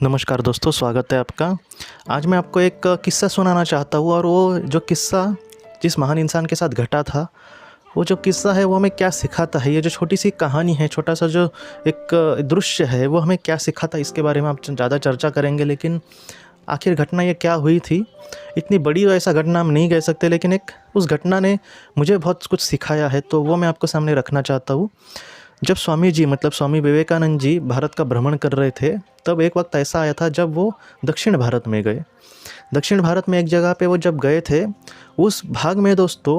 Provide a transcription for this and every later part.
नमस्कार दोस्तों, स्वागत है आपका। आज मैं आपको एक किस्सा सुनाना चाहता हूँ और वो जो किस्सा जिस महान इंसान के साथ घटा था, वो जो किस्सा है वो हमें क्या सिखाता है। ये जो छोटी सी कहानी है, छोटा सा जो एक दृश्य है, वो हमें क्या सिखाता है, इसके बारे में आप ज़्यादा चर्चा करेंगे। लेकिन आखिर घटना ये क्या हुई थी, इतनी बड़ी ऐसा घटना हम नहीं कह सकते, लेकिन एक उस घटना ने मुझे बहुत कुछ सिखाया है, तो वो मैं आपको सामने रखना चाहता हूँ। जब स्वामी जी मतलब स्वामी विवेकानंद जी भारत का भ्रमण कर रहे थे, तब एक वक्त ऐसा आया था जब वो दक्षिण भारत में गए। दक्षिण भारत में एक जगह पे वो जब गए थे, उस भाग में दोस्तों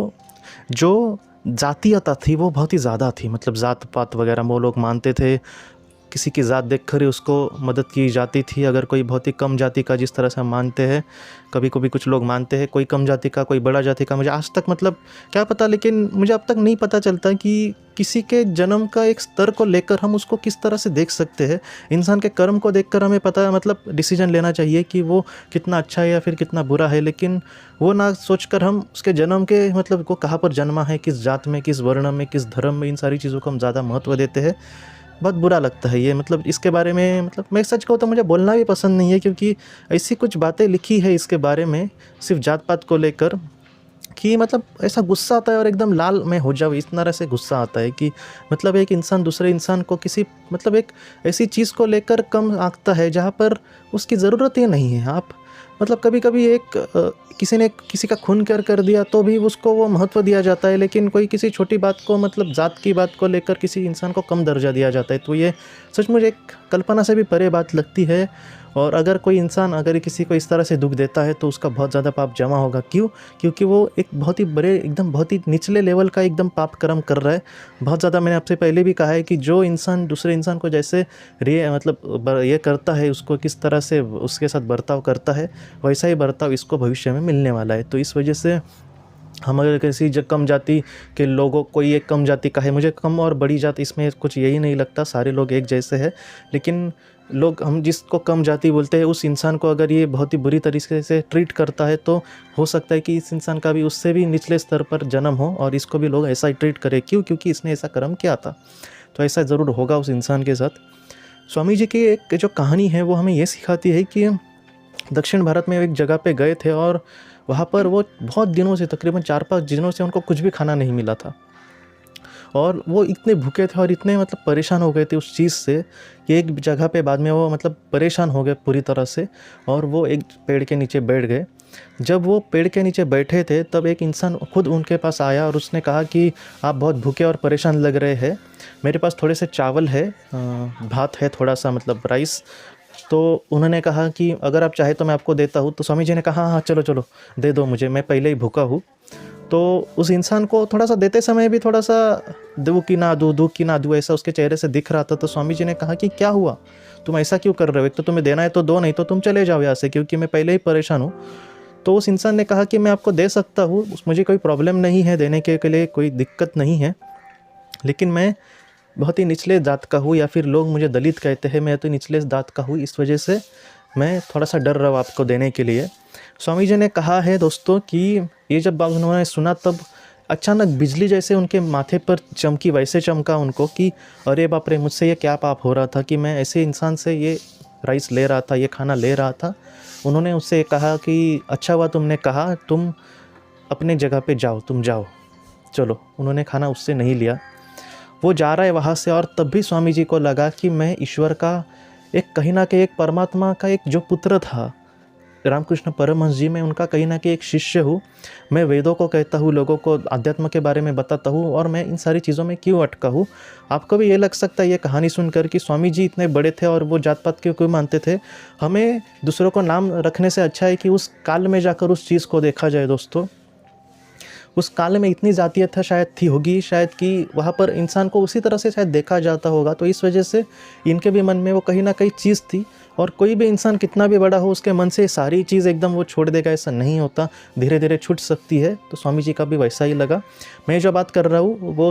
जो जातीयता थी वो बहुत ही ज़्यादा थी। मतलब जात पात वगैरह वो लोग मानते थे, किसी की ज़ात देख कर ही उसको मदद की जाती थी। अगर कोई बहुत ही कम जाति का, जिस तरह से हम मानते हैं, कभी कभी कुछ लोग मानते हैं कोई कम जाति का कोई बड़ा जाति का, मुझे आज तक मतलब क्या पता, लेकिन मुझे अब तक नहीं पता चलता कि किसी के जन्म का एक स्तर को लेकर हम उसको किस तरह से देख सकते हैं। इंसान के कर्म को देखकर हमें पता मतलब डिसीजन लेना चाहिए कि वो कितना अच्छा है या फिर कितना बुरा है, लेकिन वो ना सोचकर हम उसके जन्म के मतलब को कहाँ पर जन्मा है, किस जात में, किस वर्ण में, किस धर्म में, इन सारी चीज़ों को हम ज़्यादा महत्व देते हैं। बहुत बुरा लगता है ये। मतलब इसके बारे में मतलब मैं सच कहूँ तो मुझे बोलना भी पसंद नहीं है, क्योंकि ऐसी कुछ बातें लिखी है इसके बारे में सिर्फ जात पात को लेकर कि मतलब ऐसा गुस्सा आता है और एकदम लाल मैं हो जाऊँ, इस तरह से गुस्सा आता है कि मतलब एक इंसान दूसरे इंसान को किसी मतलब एक ऐसी चीज़ को लेकर कम आंकता है जहाँ पर उसकी ज़रूरत ही नहीं है। आप मतलब कभी कभी किसी ने किसी का खून कर दिया तो भी उसको वो महत्व दिया जाता है, लेकिन कोई किसी छोटी बात को मतलब जात की बात को लेकर किसी इंसान को कम दर्जा दिया जाता है। तो ये सच मुझे एक कल्पना से भी परे बात लगती है। और अगर कोई इंसान अगर किसी को इस तरह से दुख देता है तो उसका बहुत ज़्यादा पाप जमा होगा। क्यों? क्योंकि वो एक बहुत ही बड़े एकदम बहुत ही निचले लेवल का एकदम पाप कर्म कर रहा है। बहुत ज़्यादा मैंने आपसे पहले भी कहा है कि जो इंसान दूसरे इंसान को जैसे ये करता है, उसको किस तरह से उसके साथ बर्ताव करता है, वैसा ही बर्ताव इसको भविष्य में मिलने वाला है। तो इस वजह से हम अगर किसी कम जाति के लोगों, कोई एक कम जाति का है, मुझे कम और बड़ी जाति इसमें कुछ यही नहीं लगता, सारे लोग एक जैसे हैं। लेकिन लोग हम जिसको कम जाति बोलते हैं, उस इंसान को अगर ये बहुत ही बुरी तरीके से ट्रीट करता है तो हो सकता है कि इस इंसान का भी उससे भी निचले स्तर पर जन्म हो और इसको भी लोग ऐसा ही ट्रीट करें। क्यों? क्योंकि इसने ऐसा कर्म किया था, तो ऐसा ज़रूर होगा उस इंसान के साथ। स्वामी जी की एक जो कहानी है वो हमें ये सिखाती है कि दक्षिण भारत में एक जगह पे गए थे और वहाँ पर वो बहुत दिनों से, तकरीबन 4-5 दिनों से उनको कुछ भी खाना नहीं मिला था। और वो इतने भूखे थे और इतने मतलब परेशान हो गए थे उस चीज़ से कि एक जगह पे बाद में वो मतलब परेशान हो गए पूरी तरह से, और वो एक पेड़ के नीचे बैठ गए। जब वो पेड़ के नीचे बैठे थे तब एक इंसान खुद उनके पास आया और उसने कहा कि आप बहुत भूखे और परेशान लग रहे हैं, मेरे पास थोड़े से चावल है, भात है, थोड़ा सा मतलब राइस। तो उन्होंने कहा कि अगर आप चाहे तो मैं आपको देता हूँ। तो स्वामी जी ने कहा हाँ हाँ चलो चलो दे दो मुझे, मैं पहले ही भूखा हूँ। तो उस इंसान को थोड़ा सा देते समय भी थोड़ा सा दूँ कि ना दूँ ऐसा उसके चेहरे से दिख रहा था। तो स्वामी जी ने कहा कि क्या हुआ, तुम ऐसा क्यों कर रहे हो, एक तो तुम्हें देना है तो दो, नहीं तो तुम चले जाओ यहाँ से, क्योंकि मैं पहले ही परेशान हूँ। तो उस इंसान ने कहा कि मैं आपको दे सकता हूँ, मुझे कोई प्रॉब्लम नहीं है, देने के लिए कोई दिक्कत नहीं है, लेकिन मैं बहुत ही निचले जात का हूँ, या फिर लोग मुझे दलित कहते हैं, मैं तो निचले जात का हूँ, इस वजह से मैं थोड़ा सा डर रहा हूँ आपको देने के लिए। स्वामी जी ने कहा है दोस्तों कि ये जब बात उन्होंने सुना तब अचानक बिजली जैसे उनके माथे पर चमकी, वैसे चमका उनको कि अरे बाप रे, मुझसे ये क्या पाप हो रहा था कि मैं ऐसे इंसान से ये राइस ले रहा था, ये खाना ले रहा था। उन्होंने उससे कहा कि अच्छा हुआ तुमने कहा, तुम अपने जगह पे जाओ, तुम जाओ, चलो। उन्होंने खाना उससे नहीं लिया, वो जा रहा है वहाँ से। और तब भी स्वामी जी को लगा कि मैं ईश्वर का एक कहीं ना कहीं एक परमात्मा का एक जो पुत्र था, रामकृष्ण परमहंस जी, मैं उनका कहीं ना कहीं एक शिष्य हूँ। मैं वेदों को कहता हूँ, लोगों को अध्यात्म के बारे में बताता हूँ, और मैं इन सारी चीज़ों में क्यों अटका हूँ। आपको भी ये लग सकता है ये कहानी सुनकर कि स्वामी जी इतने बड़े थे और वो जात पात क्यों मानते थे। हमें दूसरों को नाम रखने से अच्छा है कि उस काल में जाकर उस चीज़ को देखा जाए। दोस्तों, उस काल में इतनी जातीयता शायद थी होगी, शायद कि वहाँ पर इंसान को उसी तरह से शायद देखा जाता होगा। तो इस वजह से इनके भी मन में वो कहीं ना कहीं चीज़ थी। और कोई भी इंसान कितना भी बड़ा हो, उसके मन से सारी चीज़ एकदम वो छोड़ देगा, ऐसा नहीं होता, धीरे धीरे छूट सकती है। तो स्वामी जी का भी वैसा ही लगा। मैं जो बात कर रहा हूँ वो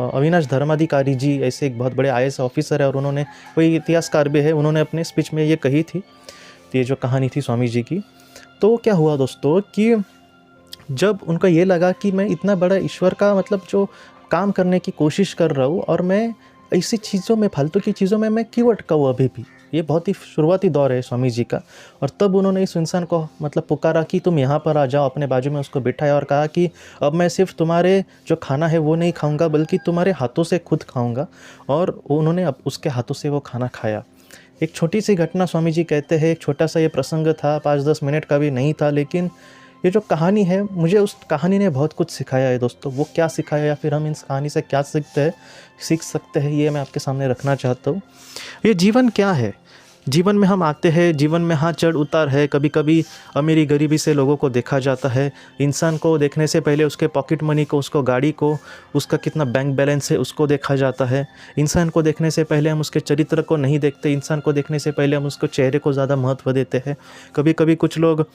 अविनाश धर्माधिकारी जी ऐसे एक बहुत बड़े IAS ऑफिसर है, और उन्होंने, कोई इतिहासकार भी है, उन्होंने अपने स्पीच में ये कही थी, ये जो कहानी थी स्वामी जी की। तो क्या हुआ दोस्तों कि जब उनको ये लगा कि मैं इतना बड़ा ईश्वर का मतलब जो काम करने की कोशिश कर रहा हूँ, और मैं ऐसी चीज़ों में, फालतू की चीज़ों में मैं क्यों अटका हूँ अभी भी, ये बहुत ही शुरुआती दौर है स्वामी जी का। और तब उन्होंने इस इंसान को मतलब पुकारा कि तुम यहाँ पर आ जाओ, अपने बाजू में उसको बिठाया और कहा कि अब मैं सिर्फ तुम्हारे जो खाना है वो नहीं खाऊंगा बल्कि तुम्हारे हाथों से खुद खाऊंगा। और उन्होंने अब उसके हाथों से वो खाना खाया। एक छोटी सी घटना स्वामी जी कहते हैं, एक छोटा सा ये प्रसंग था, 5-10 मिनट का भी नहीं था, लेकिन ये जो कहानी है मुझे उस कहानी ने बहुत कुछ सिखाया है दोस्तों। वो क्या सिखाया या फिर हम इस कहानी से क्या सीख सकते हैं, ये मैं आपके सामने रखना चाहता हूँ। ये जीवन क्या है, जीवन में हम आते हैं, जीवन में हाँ चढ़ उतार है, कभी कभी अमीरी गरीबी से लोगों को देखा जाता है। इंसान को देखने से पहले उसके पॉकेट मनी को, उसको गाड़ी को, उसका कितना बैंक बैलेंस है उसको देखा जाता है। इंसान को देखने से पहले हम उसके चरित्र को नहीं देखते, इंसान को देखने से पहले हम उसको चेहरे को ज़्यादा महत्व देते हैं। कभी कभी कुछ लोग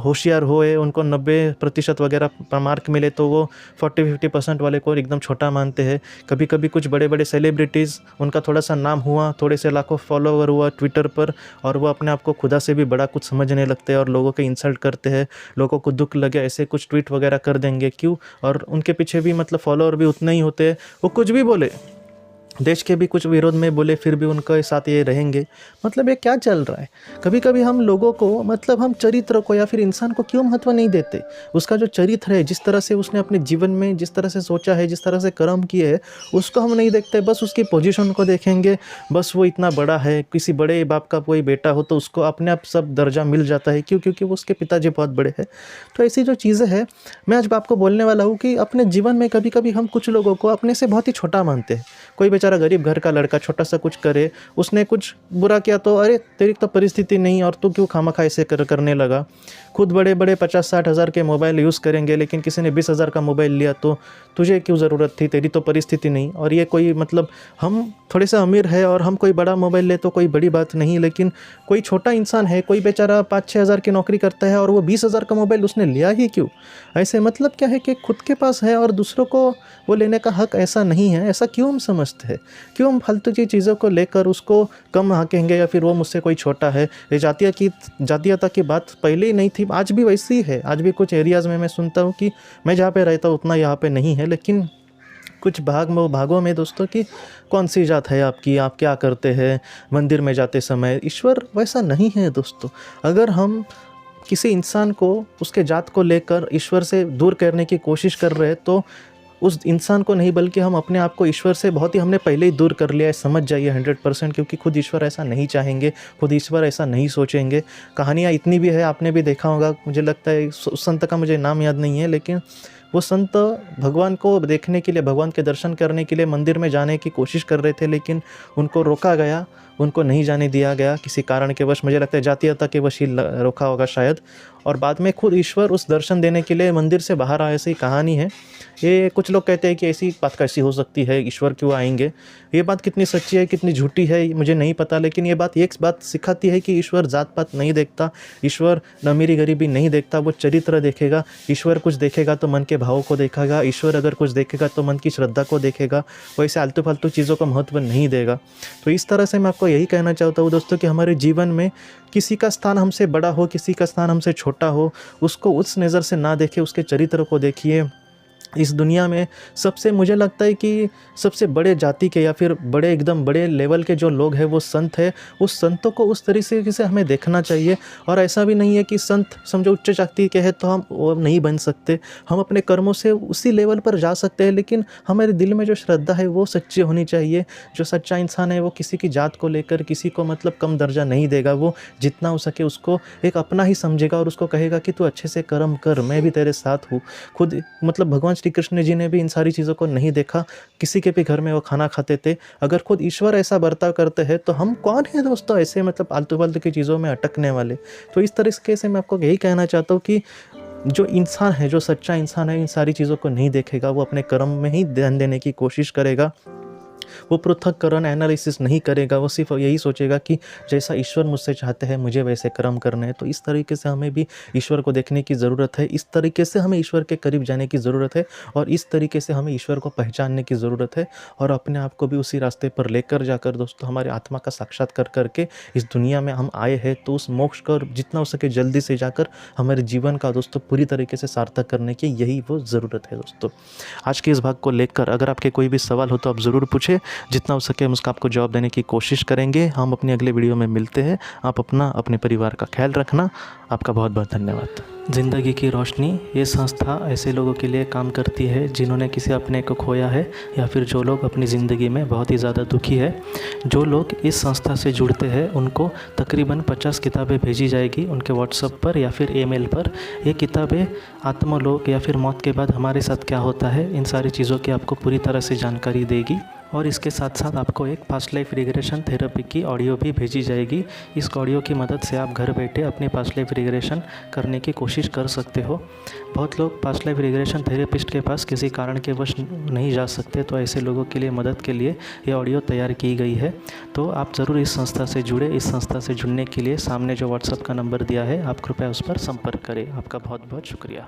होशियार होए, उनको 90% वगैरह मार्क मिले तो वो 40-50% वाले को एकदम छोटा मानते हैं। कभी कभी कुछ बड़े बड़े सेलिब्रिटीज़, उनका थोड़ा सा नाम हुआ, थोड़े से लाखों फॉलोवर हुआ ट्विटर पर, और वो अपने आप को खुदा से भी बड़ा कुछ समझने लगते हैं और लोगों के इंसल्ट करते हैं। लोगों को दुख लगे ऐसे कुछ ट्वीट वगैरह कर देंगे, क्यों? और उनके पीछे भी मतलब फॉलोअर भी उतने ही होते हैं। वो कुछ भी बोले, देश के भी कुछ विरोध में बोले, फिर भी उनके साथ ये रहेंगे। मतलब ये क्या चल रहा है? कभी कभी हम लोगों को मतलब हम चरित्र को या फिर इंसान को क्यों महत्व नहीं देते? उसका जो चरित्र है, जिस तरह से उसने अपने जीवन में जिस तरह से सोचा है, जिस तरह से कर्म किए हैं, उसको हम नहीं देखते। बस उसकी पोजीशन को देखेंगे, बस वो इतना बड़ा है, किसी बड़े बाप का कोई बेटा हो तो उसको अपने आप सब दर्जा मिल जाता है। क्यों? क्योंकि वो उसके पिताजी बहुत बड़े हैं। तो ऐसी जो चीज़ें हैं, मैं आज आपको बोलने वाला हूँ कि अपने जीवन में कभी कभी हम कुछ लोगों को अपने से बहुत ही छोटा मानते हैं। कोई बेचारा गरीब घर का लड़का छोटा सा कुछ करे, उसने कुछ बुरा किया तो अरे तेरी तो परिस्थिति नहीं और तू क्यों खामखा ऐसे करने लगा। खुद बड़े बड़े 50-60 हज़ार के मोबाइल यूज़ करेंगे, लेकिन किसी ने 20 हज़ार का मोबाइल लिया तो तुझे क्यों ज़रूरत थी, तेरी तो परिस्थिति नहीं। और ये कोई मतलब हम थोड़े से अमीर है और हम कोई बड़ा मोबाइल ले तो कोई बड़ी बात नहीं, लेकिन कोई छोटा इंसान है, कोई बेचारा 5-6 हज़ार की नौकरी करता है और वो 20 हज़ार का मोबाइल उसने लिया ही क्यों? ऐसे मतलब क्या है कि खुद के पास है और दूसरों को वो लेने का हक ऐसा नहीं है। ऐसा क्यों हम समझते हैं? क्यों हम फालतू की चीज़ों को लेकर उसको कम आंकेंगे या फिर वो मुझसे कोई छोटा है? ये जातीयता की बात पहले ही नहीं थी, आज भी वैसी ही है। आज भी कुछ एरियाज़ में मैं सुनता हूँ कि मैं जहाँ पे रहता हूँ उतना यहाँ पे नहीं है, लेकिन कुछ भागों में दोस्तों की कौन सी जात है आपकी, आप क्या करते हैं मंदिर में जाते समय। ईश्वर वैसा नहीं है दोस्तों। अगर हम किसी इंसान को उसके जात को लेकर ईश्वर से दूर करने की कोशिश कर रहे हैं तो उस इंसान को नहीं बल्कि हम अपने आप को ईश्वर से बहुत ही हमने पहले ही दूर कर लिया है, समझ जाइए 100%। क्योंकि खुद ईश्वर ऐसा नहीं चाहेंगे, खुद ईश्वर ऐसा नहीं सोचेंगे। कहानियाँ इतनी भी है, आपने भी देखा होगा, मुझे लगता है उस संत का मुझे नाम याद नहीं है, लेकिन वो संत भगवान को देखने के लिए, भगवान के दर्शन करने के लिए मंदिर में जाने की कोशिश कर रहे थे, लेकिन उनको रोका गया, उनको नहीं जाने दिया गया किसी कारण के वश। मुझे लगता है जातीयता के वश ही रोका होगा शायद। और बाद में खुद ईश्वर उस दर्शन देने के लिए मंदिर से बाहर आए, ऐसी कहानी है। ये कुछ लोग कहते हैं कि ऐसी बात कैसी हो सकती है, ईश्वर क्यों आएंगे? ये बात कितनी सच्ची है कितनी झूठी है मुझे नहीं पता, लेकिन ये बात एक बात सिखाती है कि ईश्वर जात पात नहीं देखता, ईश्वर अमीरी गरीबी नहीं देखता, वो चरित्र देखेगा। ईश्वर कुछ देखेगा तो मन के भावों को देखेगा, ईश्वर अगर कुछ देखेगा तो मन की श्रद्धा को देखेगा, वो ऐसे आलतू फालतू चीज़ों को महत्व नहीं देगा। तो इस तरह से मैं आपको यही कहना चाहता हूँ दोस्तों कि हमारे जीवन में किसी का स्थान हमसे बड़ा हो, किसी का स्थान हमसे छोटा हो, उसको उस नज़र से ना देखें, उसके चरित्र को देखिए। इस दुनिया में सबसे मुझे लगता है कि सबसे बड़े जाति के या फिर बड़े एकदम बड़े लेवल के जो लोग हैं वो संत है। उस संतों को उस तरीके से हमें देखना चाहिए। और ऐसा भी नहीं है कि संत समझो उच्च जाति के हैं तो हम वो नहीं बन सकते, हम अपने कर्मों से उसी लेवल पर जा सकते हैं, लेकिन हमारे दिल में जो श्रद्धा है वो सच्ची होनी चाहिए। जो सच्चा इंसान है वो किसी की जात को लेकर किसी को मतलब कम दर्जा नहीं देगा, वो जितना हो सके उसको एक अपना ही समझेगा और उसको कहेगा कि तू अच्छे से कर्म कर, मैं भी तेरे साथ हूँ। खुद मतलब भगवान श्री कृष्ण जी ने भी इन सारी चीज़ों को नहीं देखा, किसी के भी घर में वो खाना खाते थे। अगर खुद ईश्वर ऐसा बर्ताव करते हैं तो हम कौन है दोस्तों ऐसे मतलब आलतू फालतू की चीज़ों में अटकने वाले। तो इस तरीके से मैं आपको यही कहना चाहता हूँ कि जो इंसान है, जो सच्चा इंसान है, इन सारी चीज़ों को नहीं देखेगा, वो अपने कर्म में ही ध्यान देने की कोशिश करेगा। वो पृथक्करण एनालिसिस नहीं करेगा, वो सिर्फ यही सोचेगा कि जैसा ईश्वर मुझसे चाहते हैं मुझे वैसे कर्म करने हैं। तो इस तरीके से हमें भी ईश्वर को देखने की ज़रूरत है, इस तरीके से हमें ईश्वर के करीब जाने की ज़रूरत है और इस तरीके से हमें ईश्वर को पहचानने की ज़रूरत है और अपने आप को भी उसी रास्ते पर लेकर जाकर दोस्तों हमारे आत्मा का साक्षात्कार करके इस दुनिया में हम आए हैं तो उस मोक्ष को जितना हो सके जल्दी से जाकर हमारे जीवन का दोस्तों पूरी तरीके से सार्थक करने की यही वो ज़रूरत है। दोस्तों आज के इस भाग को लेकर अगर आपके कोई भी सवाल हो तो आप ज़रूर पूछें। पूछे, जितना हो सके हम उसका आपको जवाब देने की कोशिश करेंगे। हम अपनी अगले वीडियो में मिलते हैं। आप अपना अपने परिवार का ख्याल रखना। आपका बहुत बहुत धन्यवाद। ज़िंदगी की रोशनी ये संस्था ऐसे लोगों के लिए काम करती है जिन्होंने किसी अपने को खोया है या फिर जो लोग अपनी ज़िंदगी में बहुत ही ज़्यादा दुखी है। जो लोग इस संस्था से जुड़ते हैं उनको तकरीबन 50 किताबें भेजी जाएगी उनके व्हाट्सएप पर या फिर ईमेल पर। ये किताबें आत्मलोक या फिर मौत के बाद हमारे साथ क्या होता है, इन सारी चीज़ों की आपको पूरी तरह से जानकारी देगी। और इसके साथ साथ आपको एक पास्ट लाइफ रिग्रेशन थेरेपी की ऑडियो भी भेजी जाएगी। इस ऑडियो की मदद से आप घर बैठे अपनी पास्ट लाइफ रिग्रेशन करने की कोशिश कर सकते हो। बहुत लोग पास्ट लाइफ रिग्रेशन थेरेपिस्ट के पास किसी कारण के वश नहीं जा सकते, तो ऐसे लोगों के लिए मदद के लिए ये ऑडियो तैयार की गई है। तो आप ज़रूर इस संस्था से जुड़े। इस संस्था से जुड़ने के लिए सामने जो व्हाट्सएप का नंबर दिया है, आप कृपया उस पर संपर्क करें। आपका बहुत बहुत शुक्रिया।